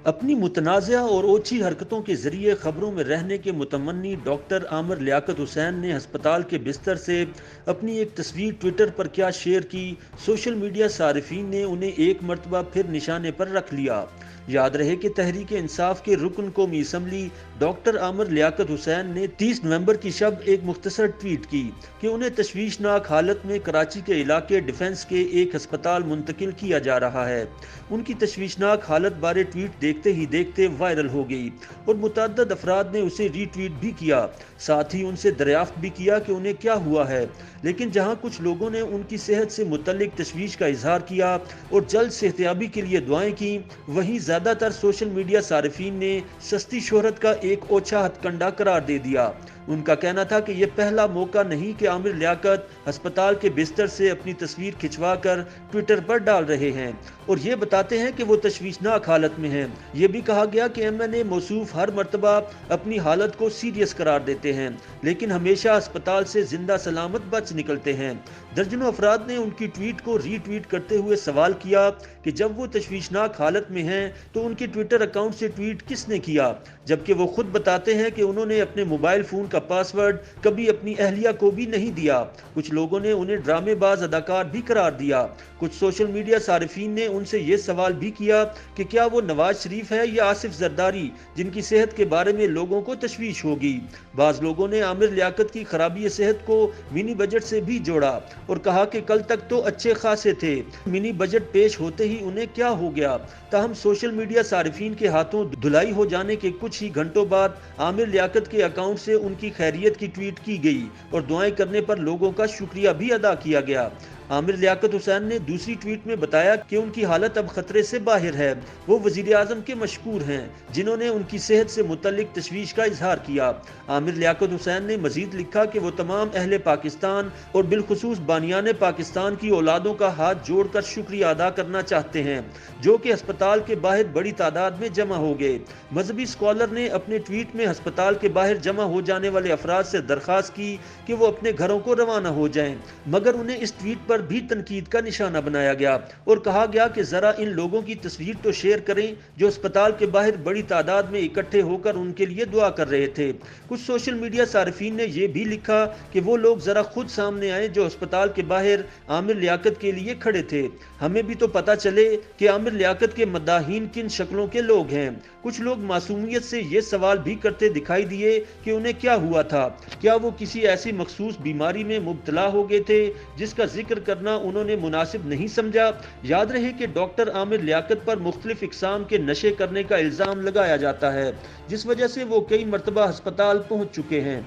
اپنی متنازعہ اور اوچھی حرکتوں کے ذریعے خبروں میں رہنے کے متمنی ڈاکٹر عامر لیاقت حسین نے ہسپتال کے بستر سے اپنی ایک تصویر ٹویٹر پر کیا شیئر کی، سوشل میڈیا صارفین نے انہیں ایک مرتبہ پھر نشانے پر رکھ لیا۔ یاد رہے کہ تحریک انصاف کے رکن قومی اسمبلی ڈاکٹر عامر لیاقت حسین نے 30 نومبر کی شب ایک مختصر ٹویٹ کی کہ انہیں تشویشناک حالت میں کراچی کے علاقے ڈیفنس کے ایک ہسپتال منتقل کیا جا رہا ہے۔ ان کی تشویشناک حالت بارے ٹویٹ دیکھتے ہی دیکھتے وائرل ہو گئی اور متعدد افراد نے اسے ری ٹویٹ بھی کیا، ساتھ ہی ان سے دریافت بھی کیا کہ انہیں کیا ہوا ہے۔ لیکن جہاں کچھ لوگوں نے ان کی صحت سے متعلق تشویش کا اظہار کیا اور جلد صحتیابی کے لیے دعائیں کیں، وہیں زیادہ تر سوشل میڈیا صارفین نے سستی شہرت کا ایک اوچھا ہتھ کنڈا قرار دے دیا۔ ان کا کہنا تھا کہ یہ پہلا موقع نہیں کہ عامر لیاقت ہسپتال کے بستر سے اپنی تصویر کھنچوا کر ٹویٹر پر ڈال رہے ہیں اور یہ بتاتے ہیں کہ وہ تشویشناک حالت میں ہیں۔ یہ بھی کہا گیا کہ MNA موصوف ہر مرتبہ اپنی حالت کو سیریس قرار دیتے ہیں لیکن ہمیشہ ہسپتال سے زندہ سلامت بچ نکلتے ہیں۔ درجنوں افراد نے ان کی ٹویٹ کو ری ٹویٹ کرتے ہوئے سوال کیا کہ جب وہ تشویشناک حالت میں ہیں تو ان کے ٹویٹر اکاؤنٹ سے ٹویٹ کس نے کیا، جبکہ وہ خود بتاتے ہیں کہ انہوں نے اپنے موبائل فون کا پاس ورڈ کبھی اپنی اہلیہ کو بھی نہیں دیا۔ کچھ لوگوں نے انہیں ڈرامے باز اداکار بھی قرار دیا۔ کچھ سوشل میڈیا صارفین نے ان سے یہ سوال بھی کیا کہ کیا وہ نواز شریف ہے یا آصف زرداری جن کی صحت کے بارے میں لوگوں کو تشویش ہوگی۔ بعض لوگوں نے عامر لیاقت کی خرابی صحت کو منی بجٹ سے بھی جوڑا اور کہا کہ کل تک تو اچھے خاصے تھے، منی بجٹ پیش ہوتے ہی انہیں کیا ہو گیا۔ تاہم سوشل میڈیا صارفین کے ہاتھوں دھلائی ہو جانے کے کچھ ہی گھنٹوں بعد عامر لیاقت کے اکاؤنٹ سے ان کی خیریت کی ٹویٹ کی گئی اور دعائیں کرنے پر لوگوں کا شکریہ بھی ادا کیا گیا۔ عامر لیاقت حسین نے دوسری ٹویٹ میں بتایا کہ ان کی حالت اب خطرے سے باہر ہے۔ وہ وزیر اعظم کے مشکور ہیں جنہوں نے ان کی صحت سے متعلق تشویش کا اظہار کیا۔ عامر لیاقت حسین نے مزید لکھا کہ وہ تمام اہل پاکستان اور بالخصوص بانیان پاکستان کی اولادوں کا ہاتھ جوڑ کر شکریہ ادا کرنا چاہتے ہیں جو کہ ہسپتال کے باہر بڑی تعداد میں جمع ہو گئے۔ مذہبی اسکالر نے اپنے ٹویٹ میں ہسپتال کے باہر جمع ہو جانے والے افراد سے درخواست کی کہ وہ اپنے گھروں کو روانہ ہو جائیں، مگر انہیں اس ٹویٹ پر بھی تنقید کا نشانہ بنایا گیا اور کہا گیا کہ ذرا ان لوگوں کی تصویر تو شیئر کریں جو اسپتال کے باہر بڑی تعداد میں اکٹھے ہو کر ان کے لیے دعا کر رہے تھے۔ کچھ سوشل میڈیا صارفین نے یہ بھی لکھا کہ وہ لوگ ذرا خود سامنے آئیں جو اسپتال کے باہر عامر لیاقت کے لیے کھڑے تھے، ہمیں بھی تو پتہ چلے کہ عامر لیاقت کے مداحین کن شکلوں کے لوگ ہیں۔ کچھ لوگ معصومیت سے یہ سوال بھی کرتے دکھائی دیے کہ انہیں کیا ہوا تھا، کیا وہ کسی ایسی مخصوص بیماری میں مبتلا ہو گئے تھے جس کا ذکر کرنا انہوں نے مناسب نہیں سمجھا۔ یاد رہے کہ ڈاکٹر عامر لیاقت پر مختلف اقسام کے نشے کرنے کا الزام لگایا جاتا ہے جس وجہ سے وہ کئی مرتبہ ہسپتال پہنچ چکے ہیں۔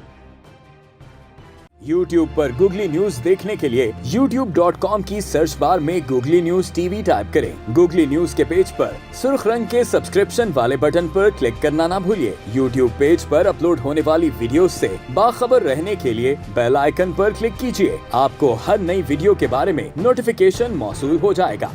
YouTube پر گوگلی نیوز دیکھنے کے لیے youtube.com کی سرچ بار میں گوگلی نیوز TV ٹائپ کریں۔ گوگلی نیوز کے پیج پر سرخ رنگ کے سبسکرپشن والے بٹن پر کلک کرنا نہ بھولیے۔ YouTube پیج پر اپلوڈ ہونے والی ویڈیوز سے باخبر رہنے کے لیے بیل آئیکن پر کلک کیجیے۔ آپ کو ہر نئی ویڈیو کے بارے میں نوٹیفیکیشن موصول ہو جائے گا۔